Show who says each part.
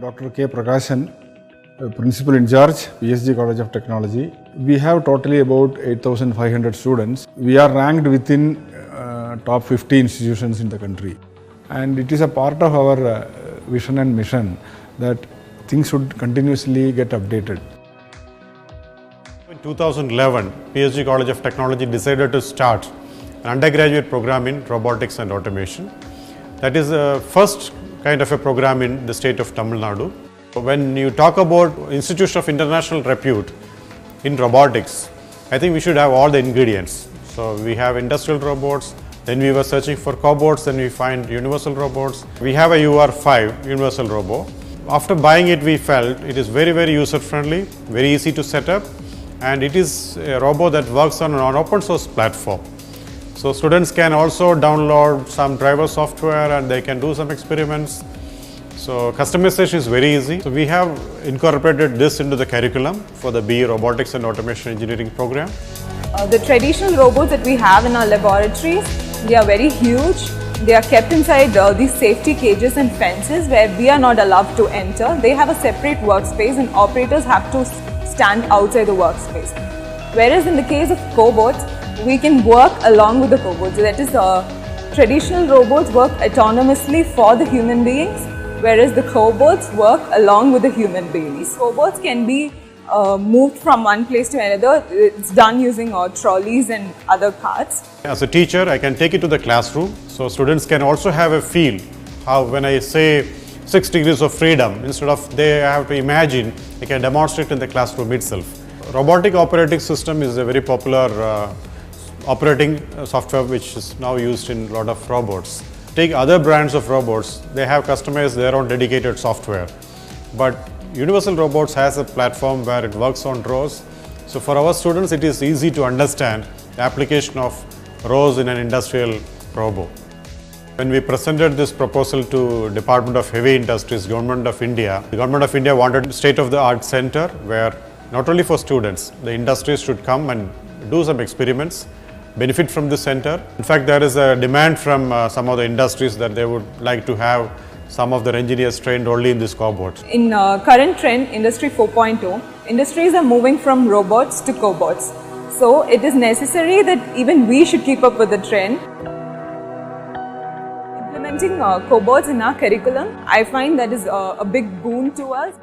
Speaker 1: Dr. K. Prakashan, Principal in charge, PSG College of Technology. We have totally about 8,500 students. We are ranked within top 50 institutions in the country. And it is a part of our vision and mission that things should continuously get updated.
Speaker 2: In 2011, PSG College of Technology decided to start an undergraduate program in robotics and automation. That is the first kind of a program in the state of Tamil Nadu. When you talk about institution of international repute in robotics, I think we should have all the ingredients. So we have industrial robots, then we were searching for cobots, then we find universal robots. We have a UR5 universal robot. After buying it, we felt it is very user friendly, very easy to set up, and it is a robot that works on an open source platform. So students can also download some driver software and they can do some experiments. So customization is very easy. So we have incorporated this into the curriculum for the BE Robotics and Automation Engineering program.
Speaker 3: The traditional robots that we have in our laboratories, they are very huge. They are kept inside these safety cages and fences where we are not allowed to enter. They have a separate workspace and operators have to stand outside the workspace. Whereas in the case of cobots, we can work along with the cobots. That is, traditional robots work autonomously for the human beings, whereas the cobots work along with the human beings. Cobots can be moved from one place to another. It's done using trolleys and other carts.
Speaker 2: As a teacher, I can take it to the classroom, so students can also have a feel how when I say 6 degrees of freedom, instead of they have to imagine, they can demonstrate in the classroom itself. Robotic operating system is a very popular operating software which is now used in a lot of robots. Take other brands of robots, they have customized their own dedicated software. But Universal Robots has a platform where it works on ROS. So for our students, it is easy to understand the application of ROS in an industrial robot. When we presented this proposal to Department of Heavy Industries, Government of India, the Government of India wanted state-of-the-art center where not only for students, the industries should come and do some experiments, benefit from this center. In fact, there is a demand from some of the industries that they would like to have some of their engineers trained only in this cobot.
Speaker 3: In current trend, Industry 4.0, industries are moving from robots to cobots. So it is necessary that even we should keep up with the trend. Implementing cobots in our curriculum, I find that is a big boon to us.